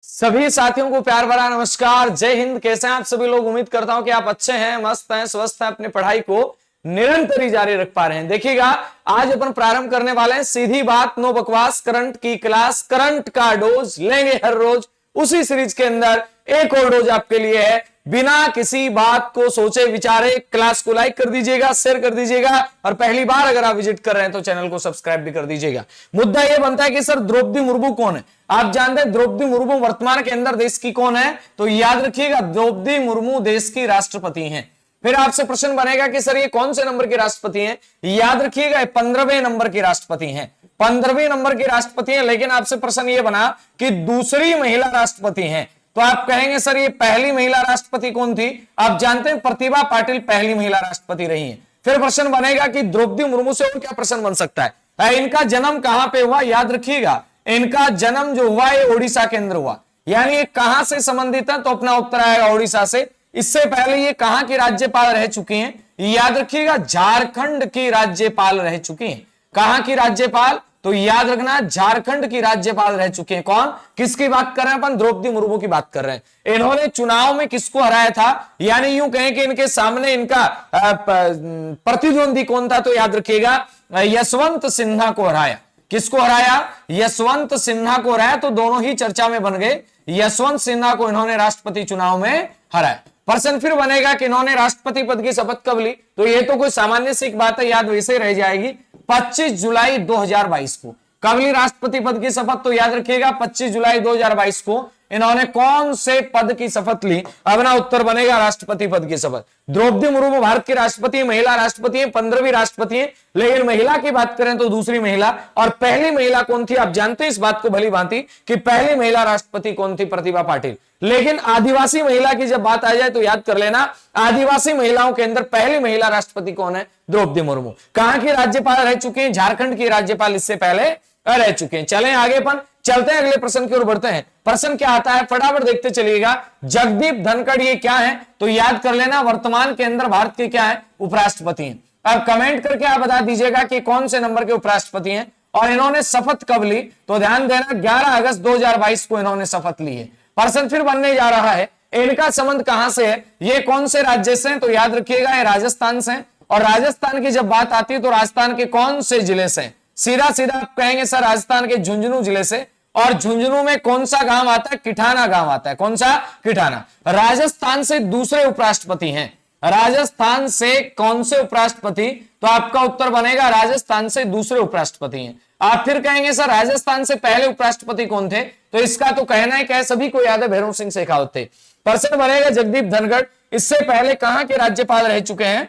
सभी साथियों को प्यार भरा नमस्कार, जय हिंद। कैसे हैं आप सभी लोग? उम्मीद करता हूं कि आप अच्छे हैं, मस्त हैं, स्वस्थ हैं, अपनी पढ़ाई को निरंतर ही जारी रख पा रहे हैं। देखिएगा, आज अपन प्रारंभ करने वाले हैं सीधी बात, नो बकवास, करंट की क्लास। करंट का डोज लेंगे हर रोज। उसी सीरीज के अंदर एक और डोज आपके लिए है। बिना किसी बात को सोचे विचारे क्लास को लाइक कर दीजिएगा, शेयर कर दीजिएगा, और पहली बार अगर आप विजिट कर रहे हैं तो चैनल को सब्सक्राइब भी कर दीजिएगा। मुद्दा यह बनता है कि सर द्रौपदी मुर्मू कौन है? आप जानते हैं द्रौपदी मुर्मू वर्तमान के अंदर देश की कौन है? तो याद रखिएगा, द्रौपदी मुर्मू देश की राष्ट्रपति हैं। फिर आपसे प्रश्न बनेगा कि सर ये कौन से नंबर के राष्ट्रपति हैं? याद रखिएगा, 15वें नंबर के राष्ट्रपति हैं। 15वें नंबर के राष्ट्रपति हैं। लेकिन आपसे प्रश्न ये बना कि दूसरी महिला राष्ट्रपति हैं, तो आप कहेंगे सर ये पहली महिला राष्ट्रपति कौन थी? आप जानते हैं प्रतिभा पाटिल पहली महिला राष्ट्रपति रही हैं। फिर प्रश्न बनेगा कि द्रौपदी मुर्मू से और क्या प्रश्न बन सकता है? इनका जन्म कहां पे हुआ? याद रखिएगा, इनका जन्म जो हुआ है ओडिशा के अंदर हुआ। यानी ये कहां से संबंधित है? तो अपना उत्तर आएगा ओडिशा से। इससे पहले ये कहां की राज्यपाल रह चुकी हैं? याद रखिएगा, झारखंड की राज्यपाल रह चुकी हैं। कहां की राज्यपाल? तो याद रखना, झारखंड की राज्यपाल रह चुके हैं। कौन? किसकी बात कर रहे हैं अपन? द्रौपदी मुर्मू की बात कर रहे हैं। इन्होंने चुनाव में किसको हराया था? यानी यूं कहें कि इनके सामने इनका प्रतिद्वंदी कौन था? तो याद रखिएगा, यशवंत सिन्हा को हराया। किसको हराया? यशवंत सिन्हा को हराया। तो दोनों ही चर्चा में बन गए। यशवंत सिन्हा को इन्होंने राष्ट्रपति चुनाव में हराया। प्रश्न फिर बनेगा कि इन्होंने राष्ट्रपति पद की शपथ कब ली? तो ये तो कोई सामान्य सी बात है, याद वैसे ही रह जाएगी। 25 जुलाई 2022 को कब ली राष्ट्रपति पद की शपथ? तो याद रखिएगा, 25 जुलाई 2022 को इन्होंने कौन से पद की शपथ ली? अपना उत्तर बनेगा राष्ट्रपति पद की शपथ। द्रौपदी मुर्मू भारत की राष्ट्रपति, महिला राष्ट्रपति है, 15वीं राष्ट्रपति है। लेकिन महिला की बात करें तो दूसरी महिला। और पहली महिला कौन थी? आप जानते हैं इस बात को भली भांति कि पहली महिला राष्ट्रपति कौन थी? प्रतिभा पाटिल। लेकिन आदिवासी महिला की जब बात आ जाए तो याद कर लेना, आदिवासी महिलाओं के अंदर पहली महिला राष्ट्रपति कौन है? द्रौपदी मुर्मू। कहां की राज्यपाल रह चुके हैं? झारखंड की राज्यपाल इससे पहले रह चुके हैं। चलें आगे, अपन चलते हैं अगले प्रश्न की ओर बढ़ते हैं। प्रश्न क्या आता है फटाफट देखते चलिएगा। जगदीप धनखड़ ये क्या है? तो याद कर लेना, वर्तमान के अंदर भारत के क्या है? उपराष्ट्रपति हैं। अब कमेंट करके आप बता दीजिएगा कि कौन से नंबर के उपराष्ट्रपति हैं और इन्होंने शपथ कब ली? तो ध्यान देना, 11 अगस्त 2022 को इन्होंने शपथ ली है। प्रश्न फिर बनने जा रहा है, इनका संबंध कहां से है? ये कौन से राज्य से हैं? तो याद रखिएगा, ये राजस्थान से। और राजस्थान की जब बात आती है तो राजस्थान के कौन से जिले से? सीधा सीधा आप कहेंगे सर राजस्थान के झुंझुनू जिले से। और झुंझुनू में कौन सा गांव आता है? किठाना गांव आता है। कौन सा? किठाना। राजस्थान से दूसरे उपराष्ट्रपति हैं। राजस्थान से कौन से उपराष्ट्रपति? तो आपका उत्तर बनेगा राजस्थान से दूसरे उपराष्ट्रपति हैं। आप फिर कहेंगे सर राजस्थान से पहले उपराष्ट्रपति कौन थे? तो इसका तो कहना है क्या, सभी को याद है, भैरव सिंह शेखावत थे। प्रश्न बनेगा जगदीप धनखड़ इससे पहले कहां के राज्यपाल रह चुके हैं?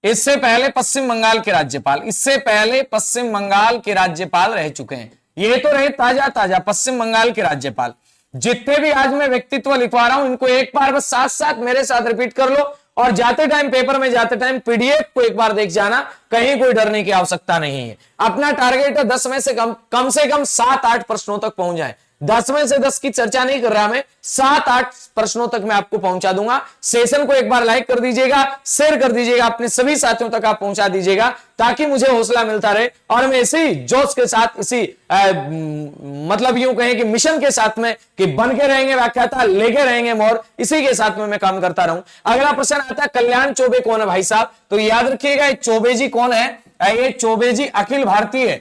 इससे पहले पश्चिम बंगाल के राज्यपाल। इससे पहले पश्चिम बंगाल के राज्यपाल रह चुके हैं। ये तो रहे ताजा ताजा पश्चिम बंगाल के राज्यपाल। जितने भी आज मैं व्यक्तित्व लिखवा रहा हूं इनको एक बार बस साथ साथ मेरे साथ रिपीट कर लो, और जाते टाइम पेपर में जाते टाइम पीडीएफ को एक बार देख जाना। कहीं कोई डरने की आवश्यकता नहीं है। अपना टारगेट है 10 में से कम से कम 7-8 प्रश्नों तक पहुंच जाए। 10 में से 10 की चर्चा नहीं कर रहा मैं, 7-8 प्रश्नों तक मैं आपको पहुंचा दूंगा। सेशन को एक बार लाइक कर दीजिएगा, शेयर कर दीजिएगा, अपने सभी साथियों तक आप पहुंचा दीजिएगा, ताकि मुझे हौसला मिलता रहे और मैं इसी जोश के साथ, इसी मतलब यूं कहें कि मिशन के साथ में कि बन के रहेंगे व्याख्याता, लेके रहेंगे मोर, इसी के साथ में मैं काम करता रहूं। अगला प्रश्न आता है, कल्याण चौबे कौन है भाई साहब? तो याद रखिएगा, ये चौबे जी कौन है? ये चौबे जी अखिल भारतीय,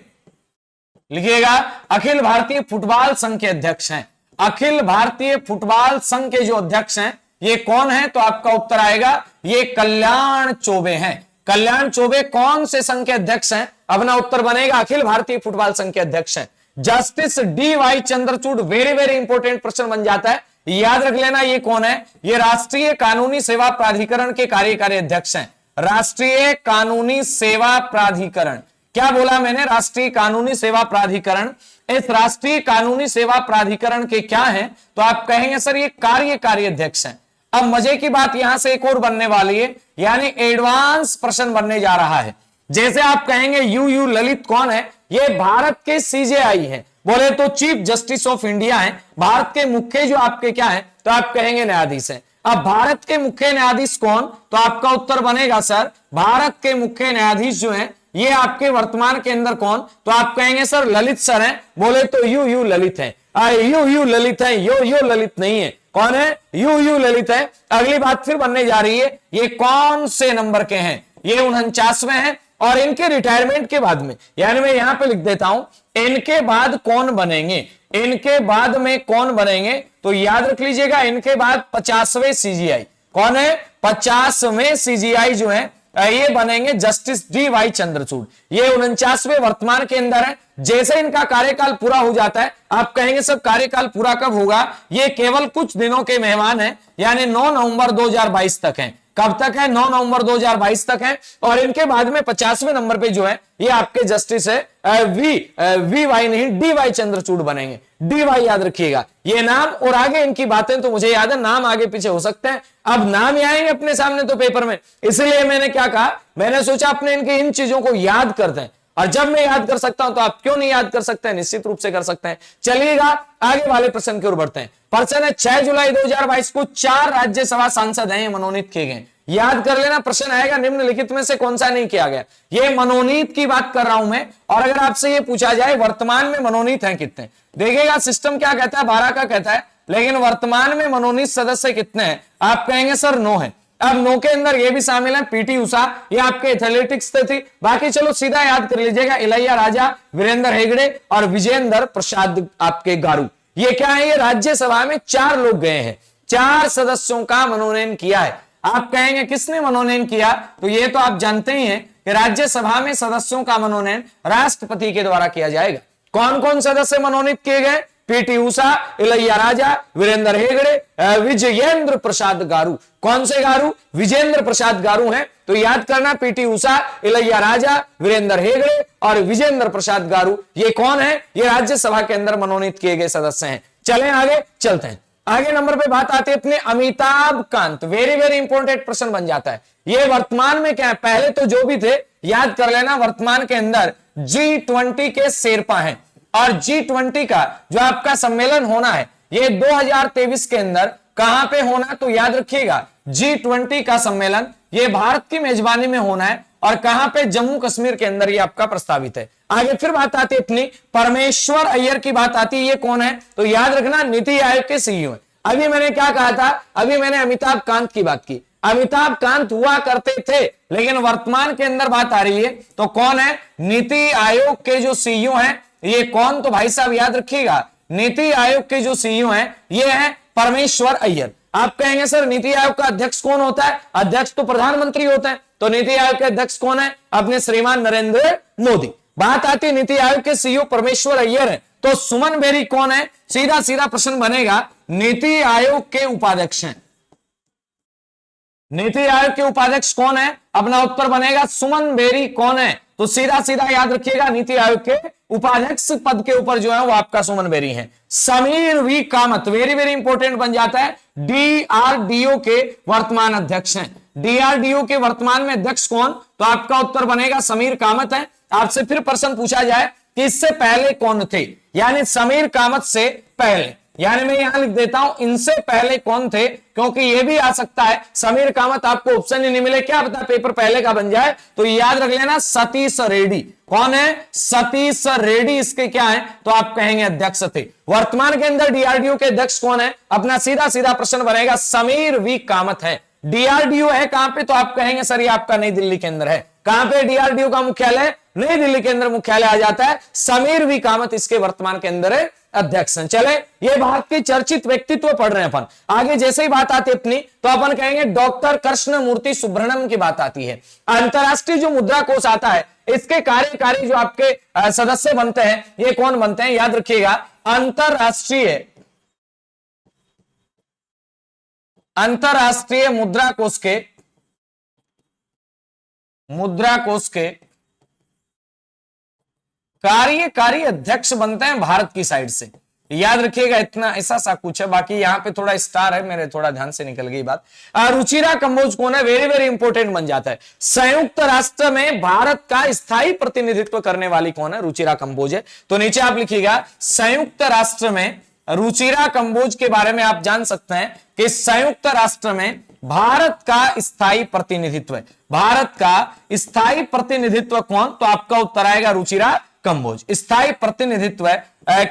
लिखिएगा, अखिल भारतीय फुटबॉल संघ के अध्यक्ष हैं। अखिल भारतीय फुटबॉल संघ के जो अध्यक्ष हैं ये कौन है? तो आपका उत्तर आएगा ये कल्याण चौबे हैं। कल्याण चौबे कौन से संघ के अध्यक्ष हैं? अपना उत्तर बनेगा अखिल भारतीय फुटबॉल संघ के अध्यक्ष हैं। Justice D.Y.. Chandrachud, very very important प्रश्न बन जाता है, याद रख लेना ये कौन है? ये राष्ट्रीय कानूनी सेवा प्राधिकरण के कार्यकारी अध्यक्ष हैं। राष्ट्रीय कानूनी सेवा प्राधिकरण, क्या बोला मैंने? राष्ट्रीय कानूनी सेवा प्राधिकरण। इस राष्ट्रीय कानूनी सेवा प्राधिकरण के क्या हैं? तो आप कहेंगे सर ये कार्यकारी अध्यक्ष हैं। अब मजे की बात यहां से एक और बनने वाली है, यानी एडवांस प्रश्न बनने जा रहा है। जैसे आप कहेंगे यू ललित कौन है? ये भारत के सीजेआई हैं, बोले तो चीफ जस्टिस ऑफ इंडिया हैं। भारत के मुख्य जो आपके क्या है? तो आप कहेंगे न्यायाधीश हैं। अब भारत के मुख्य न्यायाधीश कौन? तो आपका उत्तर बनेगा सर भारत के मुख्य न्यायाधीश जो हैं ये आपके वर्तमान के अंदर कौन, तो आप कहेंगे सर ललित सर हैं, बोले तो यू ललित है, यू ललित है, यो ललित नहीं है, कौन है, यू ललित है। अगली बात फिर बनने जा रही है, ये कौन से नंबर के हैं, ये 49वें हैं, और इनके रिटायरमेंट के बाद में, यानी मैं यहां पे लिख देता हूं, इनके बाद कौन बनेंगे, इनके बाद में कौन बनेंगे, तो याद रख लीजिएगा इनके बाद 50वें सीजीआई कौन है, 50वें सीजीआई जो है ये बनेंगे जस्टिस डी.वाई. चंद्रचूड़। ये 49वें वर्तमान के अंदर है। जैसे इनका कार्यकाल पूरा हो जाता है, आप कहेंगे सब कार्यकाल पूरा कब होगा, ये केवल कुछ दिनों के मेहमान हैं, यानी 9 नवंबर 2022 तक हैं। कब तक है, 9 नवंबर 2022 तक है। और इनके बाद में 50वें नंबर पे जो है ये आपके जस्टिस है वी वाई नहीं डी.वाई. चंद्रचूड़ बनेंगे। डी.वाई. याद रखिएगा ये नाम, और आगे इनकी बातें तो मुझे याद है, नाम आगे पीछे हो सकते हैं, अब नाम ही आएंगे अपने सामने तो पेपर में, इसलिए मैंने क्या कहा, मैंने सोचा अपने इनके इन चीजों को याद करते हैं, और जब मैं याद कर सकता हूं तो आप क्यों नहीं याद कर सकते हैं, निश्चित रूप से कर सकते हैं। चलिएगा आगे वाले प्रश्न की ओर बढ़ते हैं। प्रश्न है 6 जुलाई 2022 को 4 राज्यसभा सांसद हैं मनोनीत किए गए। याद कर लेना, प्रश्न आएगा निम्नलिखित में से कौन सा नहीं किया गया। ये मनोनीत की बात कर रहा हूं मैं, और अगर आपसे ये पूछा जाए वर्तमान में मनोनीत हैं कितने, देखिएगा सिस्टम क्या कहता है, 12 का कहता है, लेकिन वर्तमान में मनोनीत सदस्य कितने हैं, आप कहेंगे सर 9 है। अब 9 के अंदर ये भी शामिल है पीटी उषा, ये आपके एथलेटिक्स से थी, बाकी चलो सीधा याद कर लीजिएगा, इलैया राजा, वीरेंद्र हेगड़े और विजेंद्र प्रसाद आपके गारू। ये क्या है, ये राज्यसभा में 4 लोग गए हैं, 4 सदस्यों का मनोनयन किया है। आप कहेंगे किसने मनोनयन किया, तो ये तो आप जानते ही हैं कि राज्यसभा में सदस्यों का मनोनयन राष्ट्रपति के द्वारा किया जाएगा। कौन कौन सदस्य मनोनीत किए गए, पीटी उषा, इलैया राजा, वीरेंद्र हेगड़े, विजयेंद्र प्रसाद गारू। कौन से गारू, विजेंद्र प्रसाद गारू हैं, तो याद करना पीटी उषा, इलैया राजा, वीरेंद्र हेगड़े और विजेंद्र प्रसाद गारू, ये कौन है, ये राज्यसभा के अंदर मनोनीत किए गए सदस्य हैं। चलें आगे चलते हैं। आगे नंबर पे बात आती है अपने Amitabh Kant, very very important प्रश्न बन जाता है। ये वर्तमान में क्या है, पहले तो जो भी थे याद कर लेना, वर्तमान के अंदर G20 के शेरपा हैं, और G20 का जो आपका सम्मेलन होना है ये 2023 के अंदर कहां पे होना, तो याद रखिएगा G20 का सम्मेलन ये भारत की मेजबानी में होना है, और कहां पे, जम्मू कश्मीर के अंदर ये आपका प्रस्तावित है। आगे फिर बात आती है अपनी परमेश्वर अय्यर की बात आती है, ये कौन है, तो याद रखना नीति आयोग के सीईओ है। अभी मैंने क्या कहा था, अभी मैंने अमिताभ कांत की बात की, अमिताभ कांत हुआ करते थे, लेकिन वर्तमान के अंदर बात आ रही है, तो कौन है, नीति आयोग के जो सीईओ हैं, ये कौन, तो भाई साहब याद रखिएगा नीति आयोग के जो सीईओ हैं ये है परमेश्वर अय्यर। आप कहेंगे सर नीति आयोग का अध्यक्ष कौन होता है, अध्यक्ष तो प्रधानमंत्री होता है, तो नीति आयोग के अध्यक्ष कौन है, अपने श्रीमान नरेंद्र मोदी। बात आती है नीति आयोग के सीईओ परमेश्वर अय्यर है, तो सुमन बेरी कौन है, सीधा सीधा प्रश्न बनेगा, नीति आयोग के उपाध्यक्ष हैं। नीति आयोग के उपाध्यक्ष कौन है, अपना उत्तर बनेगा सुमन बेरी कौन है, तो सीधा सीधा याद रखिएगा नीति आयोग के उपाध्यक्ष पद के ऊपर जो है वो आपका सुमन बेरी है। Samir V Kamat, very very important बन जाता है, डीआरडीओ के वर्तमान अध्यक्ष हैं। डीआरडीओ के वर्तमान में अध्यक्ष कौन, तो आपका उत्तर बनेगा समीर कामत है। आपसे फिर प्रश्न पूछा जाए कि इससे पहले कौन थे, यानी समीर कामत से पहले, यानी मैं यहां लिख देता हूं इनसे पहले कौन थे, क्योंकि यह भी आ सकता है समीर कामत आपको ऑप्शन ही नहीं मिले, क्या पता पेपर पहले का बन जाए, तो याद रख लेना सतीश रेड्डी। कौन है, सतीश रेड्डी इसके क्या है, तो आप कहेंगे अध्यक्ष थे। वर्तमान के अंदर डीआरडीओ के अध्यक्ष कौन है, अपना सीधा सीधा प्रश्न बनेगा समीर वी कामत है। डीआरडीओ है कहां पे, तो आप कहेंगे सर ये आपका नई दिल्ली के अंदर है। कहां पे डीआरडीओ का मुख्यालय, नई दिल्ली के अंदर मुख्यालय आ जाता है। समीर वी कामत इसके वर्तमान के अंदर है अध्यक्ष। चले ये भारत के चर्चित व्यक्तित्व पढ़ रहे हैं अपन। आगे जैसे ही बात आती है अपनी, तो अपन कहेंगे डॉक्टर कृष्ण मूर्ति सुब्रमण्यम की बात आती है। अंतरराष्ट्रीय जो मुद्रा कोष आता है इसके कार्यकारी जो आपके सदस्य बनते हैं ये कौन बनते हैं, याद रखिएगा अंतरराष्ट्रीय मुद्रा कोष के कार्यकारी अध्यक्ष बनते हैं भारत की साइड से। याद रखिएगा इतना ऐसा सा कुछ है, बाकी यहां पे थोड़ा स्टार है, मेरे थोड़ा ध्यान से निकल गई बात। रुचिरा कंबोज कौन है, वेरी वेरी इंपॉर्टेंट बन जाता है। संयुक्त राष्ट्र में भारत का स्थायी प्रतिनिधित्व करने वाली कौन है, रुचिरा कंबोज है। तो नीचे आप लिखिएगा संयुक्त राष्ट्र में रुचिरा कंबोज के बारे में आप जान सकते हैं कि संयुक्त राष्ट्र में भारत का स्थायी प्रतिनिधित्व है। भारत का स्थायी प्रतिनिधित्व कौन? तो आपका उत्तर आएगा रुचिरा कंबोज। स्थायी प्रतिनिधित्व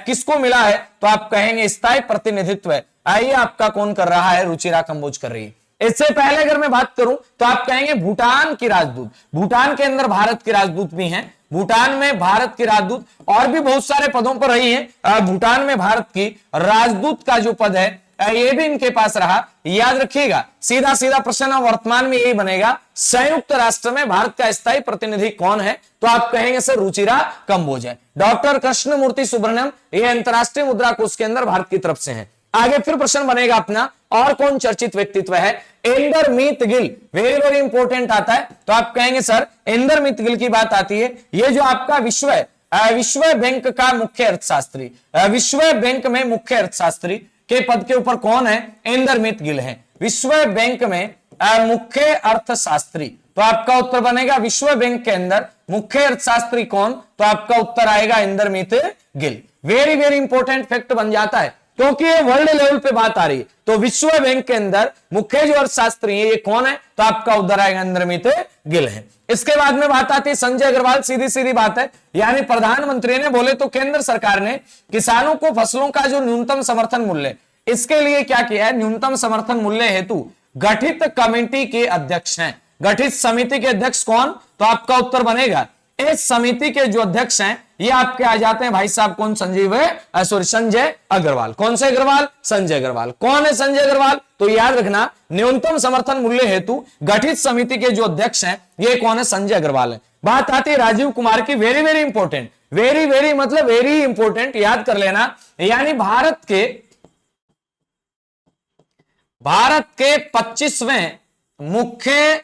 किसको मिला है? तो आप कहेंगे स्थायी प्रतिनिधित्व आइए आपका कौन कर रहा है? रुचिरा कंबोज कर रही है। इससे पहले अगर मैं बात करूं तो आप कहेंगे भूटान की राजदूत। भूटान के अंदर भारत की राजदूत भी हैं। भूटान में भारत की राजदूत और भी बहुत सारे पदों पर रही है। भूटान में भारत की राजदूत का जो पद है ये भी इनके पास रहा। याद रखिएगा, सीधा सीधा प्रश्न वर्तमान में यही बनेगा, संयुक्त राष्ट्र में भारत का स्थायी प्रतिनिधि कौन है? तो आप कहेंगे सर रुचिरा कंबोज है। डॉक्टर कृष्णमूर्ति सुब्रमण्यम ये अंतरराष्ट्रीय मुद्रा कोष के अंदर भारत की तरफ से है। आगे फिर प्रश्न बनेगा अपना, और कौन चर्चित व्यक्तित्व है? Indermit Gill, very very important आता है। तो आप कहेंगे सर इंदरमीत गिल की बात आती है। ये जो आपका विश्व बैंक का मुख्य अर्थशास्त्री, विश्व बैंक में मुख्य अर्थशास्त्री के पद के ऊपर कौन है? इंदरमीत गिल है। विश्व बैंक में मुख्य अर्थशास्त्री, तो आपका उत्तर बनेगा विश्व बैंक के अंदर मुख्य अर्थशास्त्री कौन? तो आपका उत्तर आएगा Indermit Gill. Very very important fact बन जाता है क्योंकि ये वर्ल्ड लेवल पे बात आ रही है। तो विश्व बैंक के अंदर मुख्य जो अर्थशास्त्री है ये कौन है? तो आपका उत्तर आएगा इंदरमीत गिल है। इसके बाद में बात आती है संजय अग्रवाल। सीधी सीधी बात है, यानी प्रधानमंत्री ने बोले तो केंद्र सरकार ने किसानों को फसलों का जो न्यूनतम समर्थन मूल्य, इसके लिए क्या किया है? न्यूनतम समर्थन मूल्य हेतु गठित कमेटी के अध्यक्ष हैं। गठित समिति के अध्यक्ष कौन? तो आपका उत्तर बनेगा इस समिति के जो अध्यक्ष हैं ये आपके आ जाते हैं भाई साहब कौन? संजय अग्रवाल। कौन से अग्रवाल? संजय अग्रवाल। कौन है संजय अग्रवाल? तो याद रखना, न्यूनतम समर्थन मूल्य हेतु गठित समिति के जो अध्यक्ष हैं ये कौन है? संजय अग्रवाल है। बात आती है राजीव कुमार की। Very very important, very very मतलब वेरी इंपॉर्टेंट, याद कर लेना। यानी भारत के 25वें मुख्य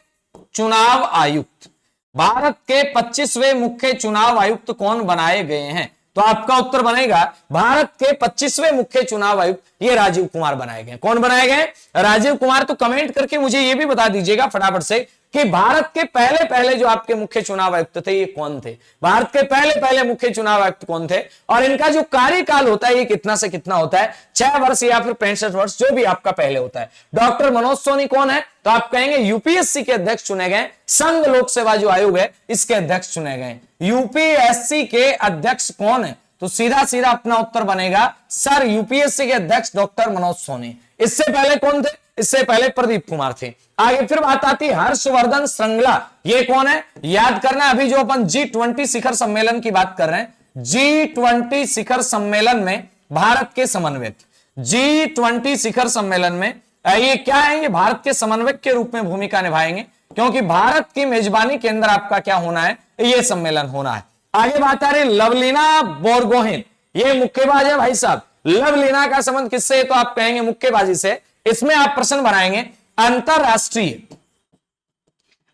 चुनाव आयुक्त, भारत के 25वें मुख्य चुनाव आयुक्त कौन बनाए गए हैं? तो आपका उत्तर बनेगा भारत के 25वें मुख्य चुनाव आयुक्त ये राजीव कुमार बनाए गए। कौन बनाए गए? राजीव कुमार। तो कमेंट करके मुझे ये भी बता दीजिएगा फटाफट से कि भारत के पहले पहले जो आपके मुख्य चुनाव आयुक्त थे ये कौन थे? भारत के पहले पहले मुख्य चुनाव आयुक्त कौन थे? और इनका जो कार्यकाल होता है ये कितना से कितना होता है? 6 वर्ष या फिर 65 वर्ष, जो भी आपका पहले होता है। डॉक्टर मनोज सोनी कौन है? तो आप कहेंगे यूपीएससी के अध्यक्ष चुने गए। संघ लोक सेवा जो आयोग है इसके अध्यक्ष चुने गए। यूपीएससी के अध्यक्ष कौन है? तो सीधा सीधा अपना उत्तर बनेगा सर यूपीएससी के अध्यक्ष डॉक्टर मनोज सोनी। इससे पहले कौन थे? इससे पहले प्रदीप कुमार थे। आगे फिर बात आती है हर्षवर्धन श्रृंगला। ये कौन है? याद करना, अभी जो अपन G20 शिखर सम्मेलन की बात कर रहे हैं, G20 शिखर सम्मेलन में भारत के समन्वयक, G20 शिखर सम्मेलन में ये क्या है? ये भारत के समन्वयक के रूप में भूमिका निभाएंगे क्योंकि भारत की मेजबानी के अंदर आपका क्या होना है? ये सम्मेलन होना है। आगे बात आ रही लवलीना बोरगोहेन। ये मुक्केबाज है भाई साहब। लवलीना का संबंध किससे है? तो आप कहेंगे मुक्केबाजी से। इसमें आप प्रश्न बनाएंगे अंतरराष्ट्रीय।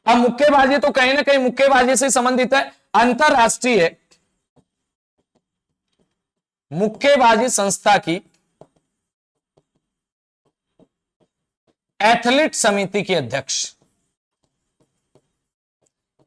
अब मुक्केबाजी तो कहीं ना कहीं मुक्केबाजी से संबंधित है। अंतरराष्ट्रीय मुक्केबाजी संस्था की एथलीट समिति की अध्यक्ष,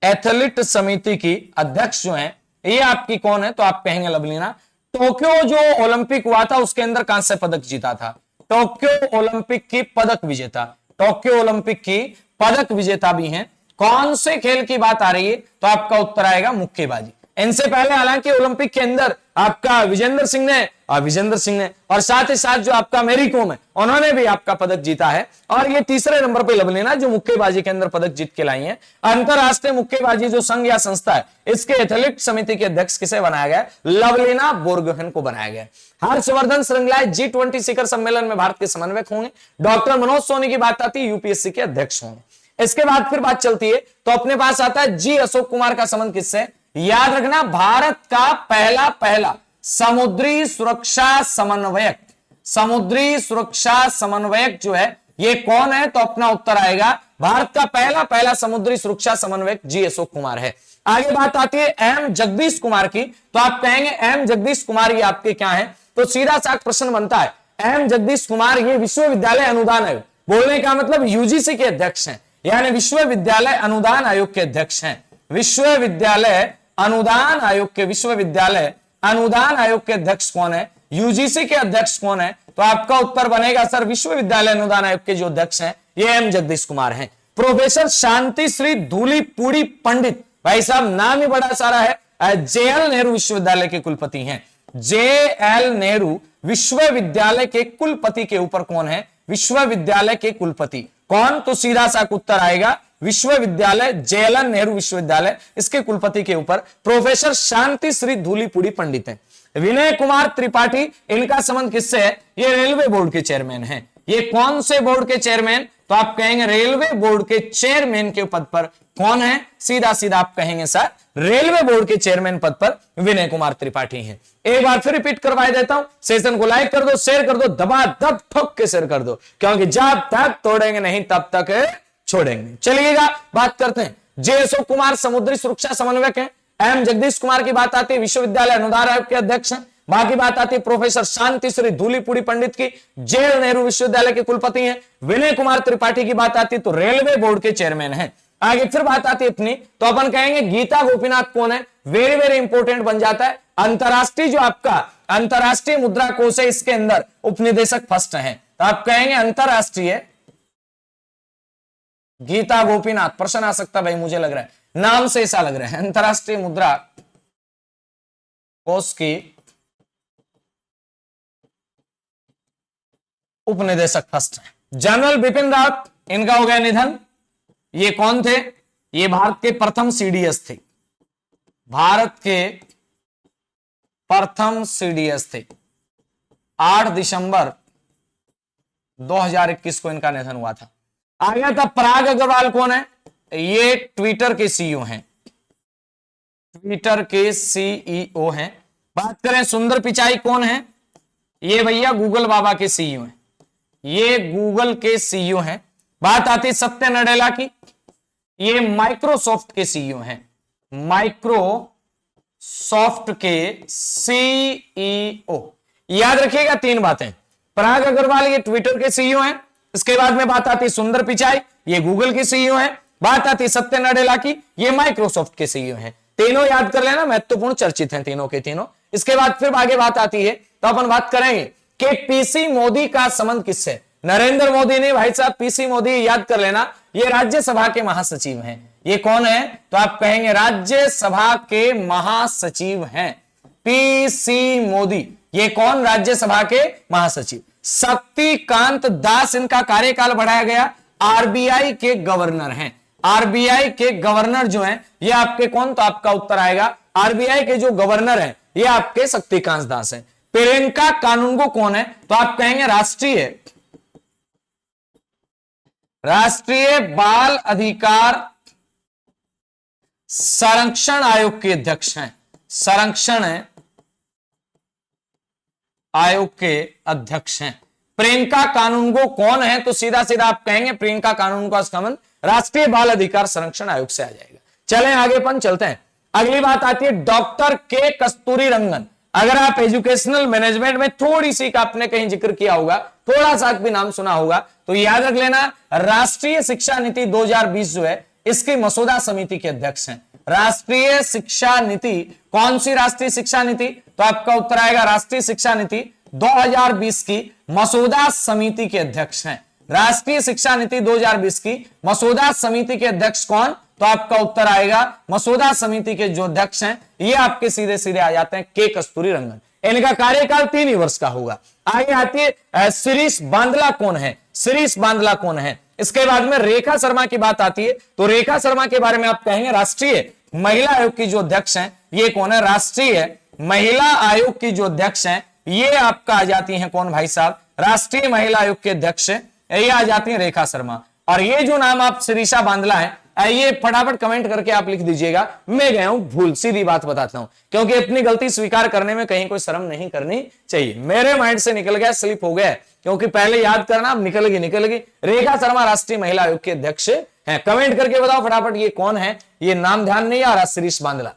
एथलीट समिति की अध्यक्ष जो है ये आपकी कौन है? तो आप कहेंगे लवलीना। टोक्यो जो ओलंपिक हुआ था उसके अंदर कांस्य पदक जीता था। टोक्यो ओलंपिक की पदक विजेता, टोक्यो ओलंपिक की पदक विजेता भी हैं। कौन से खेल की बात आ रही है? तो आपका उत्तर आएगा मुक्केबाजी। इनसे पहले हालांकि ओलंपिक के अंदर आपका विजेंद्र सिंह ने और साथ ही साथ जो आपका मैरी कॉम है उन्होंने भी आपका पदक जीता है। और ये तीसरे नंबर पे लवलीना जो मुक्केबाजी के अंदर पदक जीत के लाई हैं। अंतरराष्ट्रीय मुक्केबाजी जो संघ या संस्था है इसके एथलीट समिति के अध्यक्ष किसे बनाया गया? लवलीना बोरगोहेन को बनाया गया। हर्षवर्धन श्रृंगला G20 शिखर सम्मेलन में भारत के समन्वयक होंगे। डॉक्टर मनोज सोनी की बात आती है यूपीएससी के अध्यक्ष होंगे। इसके बाद फिर बात चलती है तो अपने पास आता है जी अशोक कुमार का संबंध किससे? याद रखना, भारत का पहला समुद्री सुरक्षा समन्वयक, समुद्री सुरक्षा समन्वयक जो है ये कौन है? तो अपना उत्तर आएगा भारत का पहला समुद्री सुरक्षा समन्वयक जी अशोक कुमार है। आगे बात आती है एम जगदीश कुमार की। तो आप कहेंगे एम जगदीश कुमार ये आपके क्या है? तो सीधा सा प्रश्न बनता है एम जगदीश कुमार ये विश्वविद्यालय अनुदान आयोग, बोलने का मतलब यूजीसी के अध्यक्ष हैं, यानी विश्वविद्यालय अनुदान आयोग के अध्यक्ष हैं। विश्वविद्यालय अनुदान आयोग के अध्यक्ष कौन है? यूजीसी के अध्यक्ष कौन है? तो आपका उत्तर बनेगा सर विश्वविद्यालय अनुदान आयोग के जो अध्यक्ष हैं ये एम जगदीश कुमार हैं। प्रोफेसर शांति श्री धूलीपुड़ी पंडित, भाई साहब नाम ही बड़ा सारा है, जेएल नेहरू विश्वविद्यालय के कुलपति हैं। जेएल नेहरू विश्वविद्यालय के कुलपति के ऊपर कौन है? विश्वविद्यालय के कुलपति कौन? तो सीधा सा उत्तर आएगा विश्वविद्यालय, जेएलएन नेहरू विश्वविद्यालय, इसके कुलपति के ऊपर प्रोफेसर शांति श्री धूलीपुड़ी पंडित हैं। विनय कुमार त्रिपाठी, इनका संबंध किससे है? ये रेलवे बोर्ड के चेयरमैन हैं। ये कौन से बोर्ड के चेयरमैन? तो आप कहेंगे रेलवे बोर्ड के चेयरमैन के पद पर कौन है? सीधा सीधा आप कहेंगे सर रेलवे बोर्ड के चेयरमैन पद पर विनय कुमार त्रिपाठी हैं। एक बार फिर रिपीट करवा देता हूं, सेशन को लाइक कर दो, शेयर कर दो, दबा दब ठोक के शेयर कर दो, क्योंकि जब तक तोड़ेंगे नहीं तब तक छोड़ेंगे। चलिएगा बात करते हैं। जे अशोक कुमार समुद्री सुरक्षा समन्वयक हैं। एम जगदीश कुमार की बात आती है, विश्वविद्यालय अनुदान आयोग के अध्यक्ष हैं। बाकी बात आती है प्रोफेसर शांति श्री धूलीपुड़ी पंडित की, जेएल नेहरू विश्वविद्यालय के कुलपति हैं। विनय कुमार त्रिपाठी की बात आती है तो रेलवे बोर्ड के चेयरमैन हैं। आगे फिर बात आती है अपनी, तो अपन कहेंगे गीता गोपीनाथ कौन है? वेरी वेरी इंपॉर्टेंट बन जाता है। अंतरराष्ट्रीय जो आपका अंतरराष्ट्रीय मुद्रा कोष है इसके अंदर उपनिदेशक फर्स्ट हैं, तो आप कहेंगे अंतरराष्ट्रीय गीता गोपीनाथ। प्रश्न आ सकता भाई, मुझे लग रहा है नाम से ऐसा लग रहा है। अंतरराष्ट्रीय मुद्रा कोष की उपनिदेशक फर्स्ट है। जनरल बिपिन रावत, इनका हो गया निधन। ये कौन थे? ये भारत के प्रथम सीडीएस थे। भारत के प्रथम सीडीएस थे। 8 दिसंबर 2021 को इनका निधन हुआ था। आ गया था पराग अग्रवाल, कौन है? ये ट्विटर के सीईओ हैं। ट्विटर के सीईओ हैं। बात करें सुंदर पिचाई कौन है? ये भैया गूगल बाबा के सीईओ हैं। ये गूगल के सीईओ हैं। बात आती है सत्य नडेला की, ये माइक्रोसॉफ्ट के सीईओ हैं। माइक्रोसॉफ्ट के सीईओ। याद रखिएगा 3 बातें। पराग अग्रवाल ये ट्विटर के सीईओ हैं। इसके बाद में बात आती है सुंदर पिचाई, ये गूगल के सीईओ हैं। बात आती है सत्य नडेला की, ये माइक्रोसॉफ्ट के सीईओ हैं। तीनों याद कर लेना, महत्वपूर्ण चर्चित हैं तीनों के तीनों। इसके बाद फिर आगे बात आती है, तो अपन बात करेंगे कि पीसी मोदी का संबंध किससे? नरेंद्र मोदी ने, भाई साहब पीसी मोदी याद कर लेना, ये राज्यसभा के महासचिव हैं। ये कौन है? तो आप कहेंगे राज्यसभा के महासचिव हैं पीसी मोदी। ये कौन? राज्यसभा के महासचिव। शक्तिकांत दास, इनका कार्यकाल बढ़ाया गया। आरबीआई के गवर्नर हैं। आरबीआई के गवर्नर जो हैं ये आपके कौन? तो आपका उत्तर आएगा आरबीआई के जो गवर्नर हैं ये आपके शक्तिकांत दास हैं। प्रियंका कानूनगो कौन है? तो आप कहेंगे राष्ट्रीय बाल अधिकार संरक्षण आयोग के अध्यक्ष हैं। संरक्षण आयोग के अध्यक्ष हैं प्रियंका कानूनगो। कौन है? तो सीधा सीधा आप कहेंगे प्रियंका कानूनगो का संबंध राष्ट्रीय बाल अधिकार संरक्षण आयोग से आ जाएगा। चलें आगे अपन चलते हैं। अगली बात आती है डॉक्टर के कस्तूरी रंगन। अगर आप एजुकेशनल मैनेजमेंट में थोड़ी सी का आपने कहीं जिक्र किया होगा, थोड़ा सा भी नाम सुना होगा, तो याद रख लेना राष्ट्रीय शिक्षा नीति 2020 जो है इसकी मसौदा समिति के अध्यक्ष हैं। राष्ट्रीय शिक्षा नीति, कौन सी राष्ट्रीय शिक्षा नीति? तो आपका उत्तर आएगा राष्ट्रीय शिक्षा नीति 2020 की मसौदा समिति के अध्यक्ष हैं। राष्ट्रीय शिक्षा नीति 2020 की मसौदा समिति के अध्यक्ष कौन? तो आपका उत्तर आएगा मसौदा समिति के जो अध्यक्ष हैं ये आपके सीधे सीधे आ जाते हैं के कस्तूरी रंगन। इनका कार्यकाल 3 ही वर्ष का होगा। आगे आती है शिरीष बांदला कौन है? शिरीष बांदला कौन है? इसके बाद में रेखा शर्मा की बात आती है, तो रेखा शर्मा के बारे में आप कहेंगे राष्ट्रीय महिला आयोग की जो अध्यक्ष हैं ये कौन है? राष्ट्रीय महिला आयोग की जो अध्यक्ष हैं ये आपका आ जाती हैं कौन भाई साहब? राष्ट्रीय महिला आयोग के अध्यक्ष ये आ जाती है रेखा शर्मा। और ये जो नाम आप शिरीषा बांदला है ये फटाफट कमेंट करके आप लिख दीजिएगा, मैं गया हूं भूल। सीधी बात बताता हूं, क्योंकि अपनी गलती स्वीकार करने में कहीं कोई शर्म नहीं करनी चाहिए। मेरे माइंड से निकल गया, स्लिप हो गया, क्योंकि पहले याद करना, अब निकल गई। रेखा शर्मा राष्ट्रीय महिला आयोग के अध्यक्ष हैं। कमेंट करके बताओ फटाफट ये कौन है? ये नाम ध्यान नहीं आ रहा, शिरीष बांदला।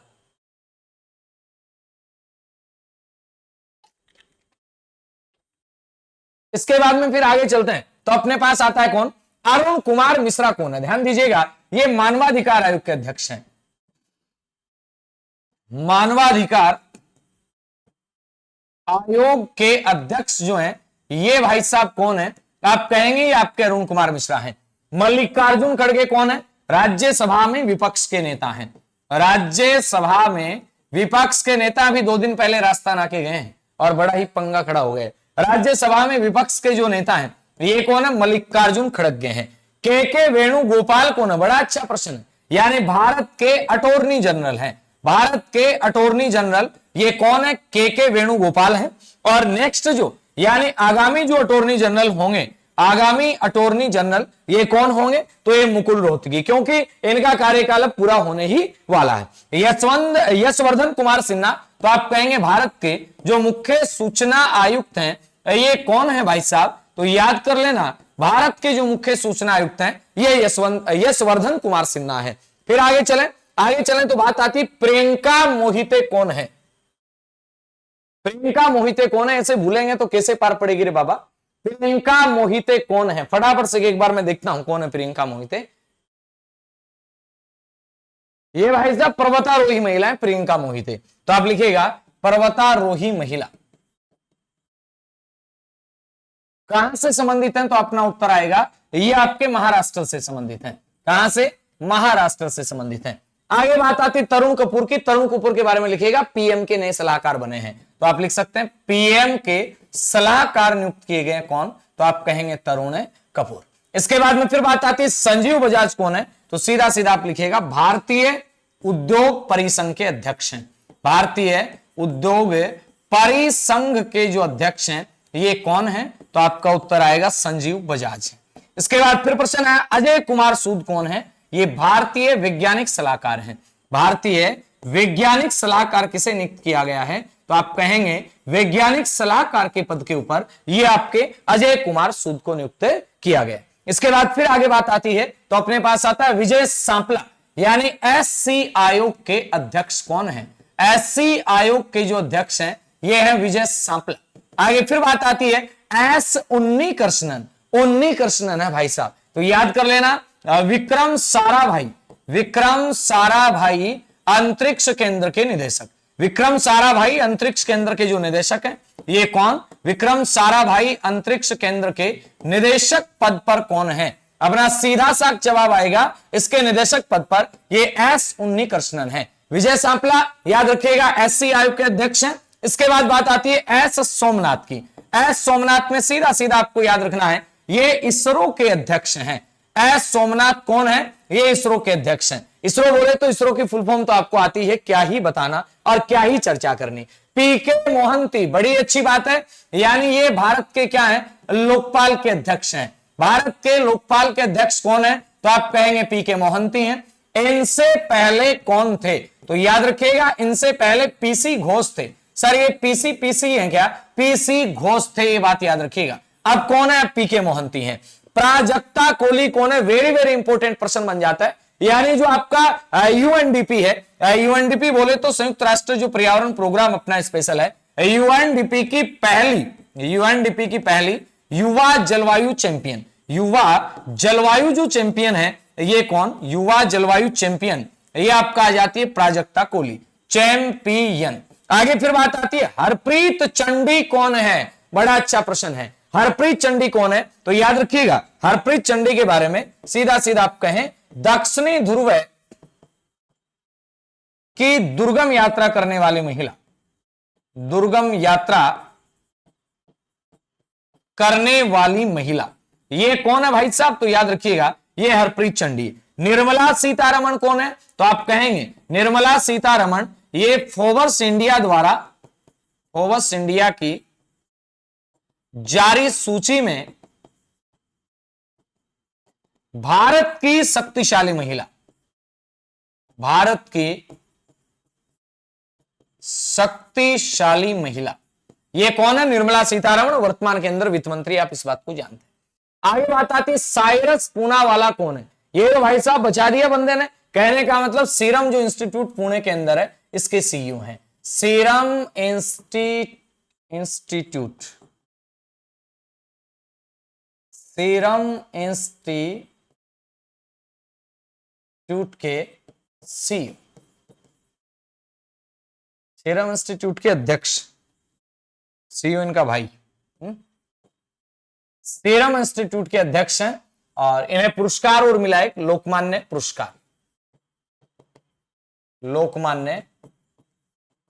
इसके बाद में फिर आगे चलते हैं, तो अपने पास आता है कौन? अरुण कुमार मिश्रा कौन है? ध्यान दीजिएगा, ये मानवाधिकार आयोग के अध्यक्ष हैं। मानवाधिकार आयोग के अध्यक्ष जो हैं ये भाई साहब कौन है? आप कहेंगे ये आपके अरुण कुमार मिश्रा हैं। मल्लिकार्जुन खड़गे कौन है? राज्यसभा में विपक्ष के नेता हैं। राज्यसभा में विपक्ष के नेता अभी 2 दिन पहले राजस्थान आके गए हैं और बड़ा ही पंगा खड़ा हो गया। राज्यसभा में विपक्ष के जो नेता हैं ये कौन है? मल्लिकार्जुन खड़गे हैं। के वेणुगोपाल कौन है? बड़ा अच्छा प्रश्न है। यानी भारत के अटॉर्नी जनरल हैं। भारत के अटॉर्नी जनरल ये कौन है? के वेणुगोपाल है। और नेक्स्ट जो यानी आगामी जो अटॉर्नी जनरल होंगे, आगामी अटॉर्नी जनरल ये कौन होंगे? तो ये मुकुल रोहतगी, क्योंकि इनका कार्यकाल अब पूरा होने ही वाला है। यशवर्धन कुमार सिन्हा, तो आप कहेंगे भारत के जो मुख्य सूचना आयुक्त हैं ये कौन है भाई साहब? तो याद कर लेना, भारत के जो मुख्य सूचना आयुक्त हैं ये यशवर्धन कुमार सिन्हा है। फिर आगे चलें तो बात आती प्रियंका मोहिते कौन है? प्रियंका मोहिते कौन है? ऐसे भूलेंगे तो कैसे पार पड़ेगी रे बाबा। प्रियंका मोहिते कौन है? फटाफट से एक बार मैं देखता हूं कौन है प्रियंका मोहिते। ये भाई साहब पर्वतारोही महिला है प्रियंका मोहिते। तो आप लिखिएगा पर्वतारोही महिला। कहां से संबंधित है? तो अपना उत्तर आएगा ये आपके महाराष्ट्र से संबंधित है। कहां से? महाराष्ट्र से संबंधित है। आगे बात आती तरुण कपूर की। तरुण कपूर के बारे में लिखिएगा पीएम के नए सलाहकार बने हैं। तो आप लिख सकते हैं पीएम के सलाहकार नियुक्त किए गए कौन? तो आप कहेंगे तरुण कपूर। इसके बाद में फिर बात आती है संजीव बजाज कौन है? तो सीधा सीधा आप लिखिएगा भारतीय उद्योग परिसंघ के अध्यक्ष हैं। भारतीय उद्योग परिसंघ के जो अध्यक्ष हैं ये कौन है? तो आपका उत्तर आएगा संजीव बजाज। इसके बाद फिर प्रश्न है अजय कुमार सूद कौन है? ये भारतीय वैज्ञानिक सलाहकार हैं। भारतीय वैज्ञानिक सलाहकार किसे नियुक्त किया गया है? तो आप कहेंगे वैज्ञानिक सलाहकार के पद के ऊपर ये आपके अजय कुमार सूद को नियुक्त किया गया। इसके बाद फिर आगे बात आती है तो अपने पास आता है विजय सांपला, यानी एससी आयोग के अध्यक्ष कौन है? एससी आयोग के जो अध्यक्ष हैं ये है विजय सांपला। आगे फिर बात आती है एस उन्नीकृष्णन। उन्नीकृष्णन है भाई साहब, तो याद कर लेना विक्रम साराभाई। विक्रम साराभाई अंतरिक्ष केंद्र के निदेशक। विक्रम साराभाई अंतरिक्ष केंद्र के जो निदेशक हैं ये कौन? विक्रम साराभाई अंतरिक्ष केंद्र के निदेशक पद पर कौन है? अपना सीधा सा जवाब आएगा इसके निदेशक पद पर ये एस उन्नीकृष्णन है। विजय सांपला याद रखिएगा एससी आयोग के अध्यक्ष हैं। इसके बाद बात आती है एस सोमनाथ की। एस सोमनाथ में सीधा सीधा आपको याद रखना है ये इसरो के अध्यक्ष हैं। एस सोमनाथ कौन है? ये इसरो के अध्यक्ष हैं। इसरो बोले तो इसरो की फुल फॉर्म तो आपको आती है, क्या ही बताना और क्या ही चर्चा करनी। पीके मोहंती, बड़ी अच्छी बात है, यानी ये भारत के क्या है? लोकपाल के अध्यक्ष हैं। भारत के लोकपाल के अध्यक्ष कौन है? तो आप कहेंगे पीके मोहंती हैं। इनसे पहले कौन थे? तो याद रखिएगा इनसे पहले पीसी घोष थे। सर ये पीसी है क्या? पीसी घोष थे, ये बात याद रखिएगा। अब कौन है? पीके मोहंती हैं। प्राजक्ता कोहली कौन है? वेरी वेरी इंपॉर्टेंट प्रश्न बन जाता है। यानी जो आपका यूएनडीपी है, यूएनडीपी बोले तो संयुक्त राष्ट्र जो पर्यावरण प्रोग्राम अपना स्पेशल है, यूएनडीपी की पहली युवा जलवायु चैंपियन। युवा जलवायु जो चैंपियन है ये कौन? युवा जलवायु चैंपियन ये आपका आ जाती है प्राजक्ता कोहली, चैंपियन। आगे फिर बात आती है हरप्रीत चंडी कौन है? बड़ा अच्छा प्रश्न है। हरप्रीत चंडी कौन है? तो याद रखिएगा हरप्रीत चंडी के बारे में सीधा सीधा आप कहें दक्षिणी ध्रुव की दुर्गम यात्रा करने वाली महिला। दुर्गम यात्रा करने वाली महिला ये कौन है भाई साहब? तो याद रखिएगा ये हरप्रीत चंडी। निर्मला सीतारमण कौन है? तो आप कहेंगे निर्मला सीतारमण ये फोर्ब्स इंडिया द्वारा, फोर्ब्स इंडिया की जारी सूची में भारत की शक्तिशाली महिला, भारत की शक्तिशाली महिला ये कौन है? निर्मला सीतारमण, वर्तमान के अंदर वित्त मंत्री, आप इस बात को जानते हैं। आगे बात आती है साइरस पूनावाला कौन है? ये तो भाई साहब बचा दिया बंदे ने। कहने का मतलब सीरम जो इंस्टीट्यूट पुणे के अंदर है इसके सीईओ हैं। सीरम इंस्टीट्यूट, सीरम इंस्टीट्यूट के सीईओ, सीरम इंस्टीट्यूट के अध्यक्ष सीईओ इनका भाई सीरम इंस्टीट्यूट के अध्यक्ष हैं और इन्हें पुरस्कार और मिला एक लोकमान्य पुरस्कार, लोकमान्य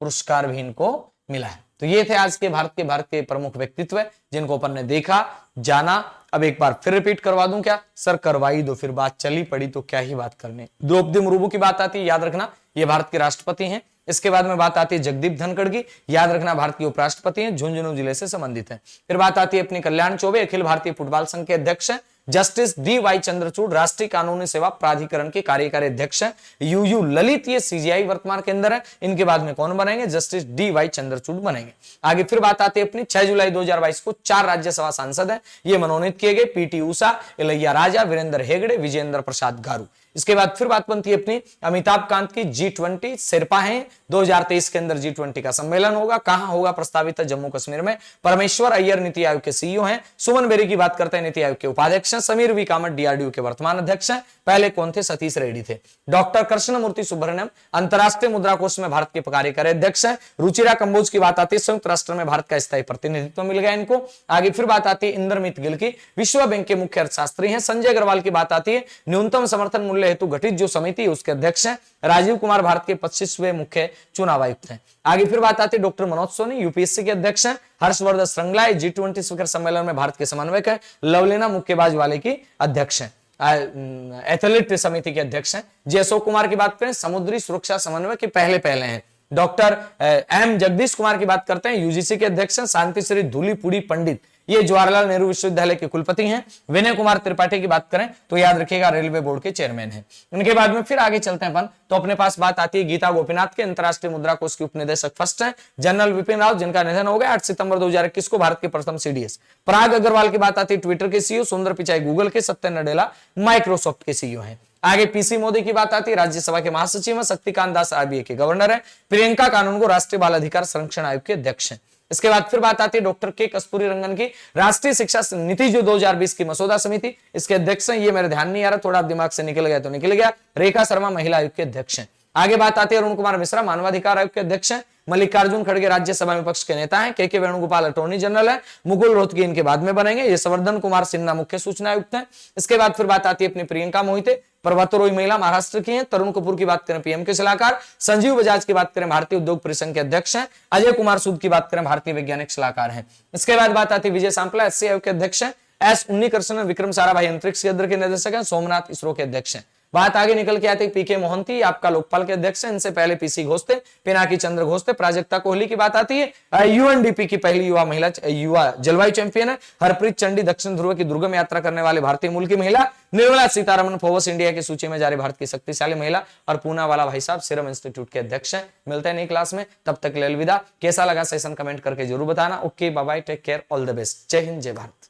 पुरस्कार भी इनको मिला है। तो ये थे आज के भारत के प्रमुख व्यक्तित्व जिनको अपन ने देखा जाना। अब एक बार फिर रिपीट करवा दूं क्या? सर करवाई दो, फिर बात चली पड़ी तो क्या ही बात करने। द्रौपदी मुर्मू की बात आती है, याद रखना ये भारत के राष्ट्रपति हैं। इसके बाद में बात आती है जगदीप धनखड़ की, याद रखना भारत के उपराष्ट्रपति हैं, झुंझुनू जिले से संबंधित हैं। फिर बात आती है अपनी कल्याण चौबे, अखिल भारतीय फुटबॉल संघ के अध्यक्ष हैं। जस्टिस डी वाई चंद्रचूड़ राष्ट्रीय कानूनी सेवा प्राधिकरण के कार्यकारी अध्यक्ष हैं। यूयू ललित ये सीजीआई वर्तमान के अंदर है। इनके बाद में कौन बनेंगे? जस्टिस डी वाई चंद्रचूड़ बनेंगे। आगे फिर बात आती है अपनी 6 जुलाई 2022 को 4 राज्यसभा सांसद हैं, ये मनोनीत किए गए। पीटी उषा, इलैया राजा, वीरेंद्र हेगड़े, विजेंद्र प्रसाद गारू। इसके बाद फिर बात बनती है अपनी अमिताभ कांत की। G20 शेरपा हैं, 2023 के अंदर G20 का सम्मेलन होगा। कहां होगा? प्रस्तावित है जम्मू कश्मीर में। परमेश्वर अय्यर नीति आयोग के सीईओ हैं। सुमन बेरी की बात करते हैं, नीति आयोग के उपाध्यक्ष हैं। समीर वी कामत डीआरडीओ के वर्तमान अध्यक्ष हैं। पहले कौन थे? सतीश रेड्डी थे। डॉक्टर कृष्णमूर्ति सुब्रमण्यम अंतरराष्ट्रीय मुद्रा कोष में भारत के कार्यकारी अध्यक्ष हैं। रुचिरा कंबोज की बात आती है, संयुक्त राष्ट्र में भारत का स्थायी प्रतिनिधित्व मिल गया इनको। आगे फिर बात आती है इंद्रमित गिल की, विश्व बैंक के मुख्य अर्थशास्त्री हैं। संजय अग्रवाल की बात आती है, न्यूनतम समर्थन मूल्य हेतु गठित जो समिति है उसके अध्यक्ष हैं। राजीव कुमार भारत के 25वें मुख्य चुनाव आयुक्त हैं। आगे फिर बात आती है डॉक्टर मनोज सोनी, यूपीएससी के अध्यक्ष हैं। हर्षवर्धन श्रृंगला G20 शिखर सम्मेलन में भारत के समन्वयक है। लवलीना मुक्केबाज वाले की अध्यक्ष हैं, एथलीट समिति के अध्यक्ष हैं। जी अशोक कुमार की बात करें, समुद्री सुरक्षा समन्वय के पहले हैं। डॉक्टर एम जगदीश कुमार की बात करते हैं, यूजीसी के अध्यक्ष हैं। शांति श्री धूलीपुड़ी पंडित ये जवाहरलाल नेहरू विश्वविद्यालय के कुलपति हैं। विनय कुमार त्रिपाठी की बात करें तो याद रखिएगा रेलवे बोर्ड के चेयरमैन हैं। इनके बाद में फिर आगे चलते हैं अपन, तो अपने पास बात आती है गीता गोपीनाथ के, अंतरराष्ट्रीय मुद्रा कोष के उपनिदेशक फर्स्ट हैं। जनरल विपिन रावत जिनका निधन हो गया 8 सितंबर 2021 को, भारत के प्रथम सीडीएस। पराग अग्रवाल की बात आती है, ट्विटर के सीईओ। सुंदर पिचाई गूगल के, सत्य नडेला माइक्रोसॉफ्ट के सीईओ हैं। आगे पीसी मोदी की बात आती है, राज्यसभा के महासचिव हैं। शक्तिकांत दास आरबीआई के गवर्नर है। प्रियंका कानून को राष्ट्रीय बाल अधिकार संरक्षण आयोग के अध्यक्ष हैं। इसके बाद फिर बात आती है डॉक्टर के कस्तूरी रंगन की, राष्ट्रीय शिक्षा नीति जो 2020 की मसौदा समिति इसके अध्यक्ष हैं। ये मेरे ध्यान नहीं आ रहा, थोड़ा दिमाग से निकल गया तो निकल गया। रेखा शर्मा महिला आयोग के अध्यक्ष हैं। आगे बात आती है अरुण कुमार मिश्रा मानवाधिकार आयोग के अध्यक्ष हैं। मल्लिकार्जुन खड़गे राज्यसभा में विपक्ष के नेता हैं। के वेणुगोपाल अटॉर्नी जनरल है। मुकुल रोहतगी इनके बाद में बनेंगे। यशवर्धन कुमार सिन्हा मुख्य सूचना आयुक्त हैं। इसके बाद फिर बात आती है अपनी प्रियंका मोहिते, पर्वतारोही महिला महाराष्ट्र की हैं। तरुण कपूर की बात करें पीएम के सलाहकार। संजीव बजाज की बात करें भारतीय उद्योग परिसंघ के अध्यक्ष हैं। अजय कुमार सूद की बात करें भारतीय वैज्ञानिक सलाहकार हैं। इसके बाद बात आती है विजय सांपला एससी आयोग के अध्यक्ष हैं। एस उन्नीकृष्णन विक्रम साराभाई अंतरिक्ष केंद्र के निदेशक हैं। सोमनाथ इसरो के अध्यक्ष हैं। बात आगे निकल के आती है पीके मोहंती आपका लोकपाल के अध्यक्ष हैं। इनसे पहले पीसी घोष थे, पिनाकी चंद्र घोष थे। प्राजक्ता कोहली की बात आती है, यूएनडीपी की पहली युवा जलवायु चैंपियन है। हरप्रीत चंडी दक्षिण ध्रुव की दुर्गम यात्रा करने वाले भारतीय मूल की महिला। निर्मला सीतारमण फोर्ब्स इंडिया की सूची में जारी भारत की शक्तिशाली महिला। और पूना वाला भाई साहब सीरम इंस्टीट्यूट के अध्यक्ष हैं। मिलते हैं नई क्लास में, तब तक ले अलविदा। कैसा लगा सेशन कमेंट करके जरूर बताना। Okay bye bye, take care, all the best. जय हिंद, जय भारत।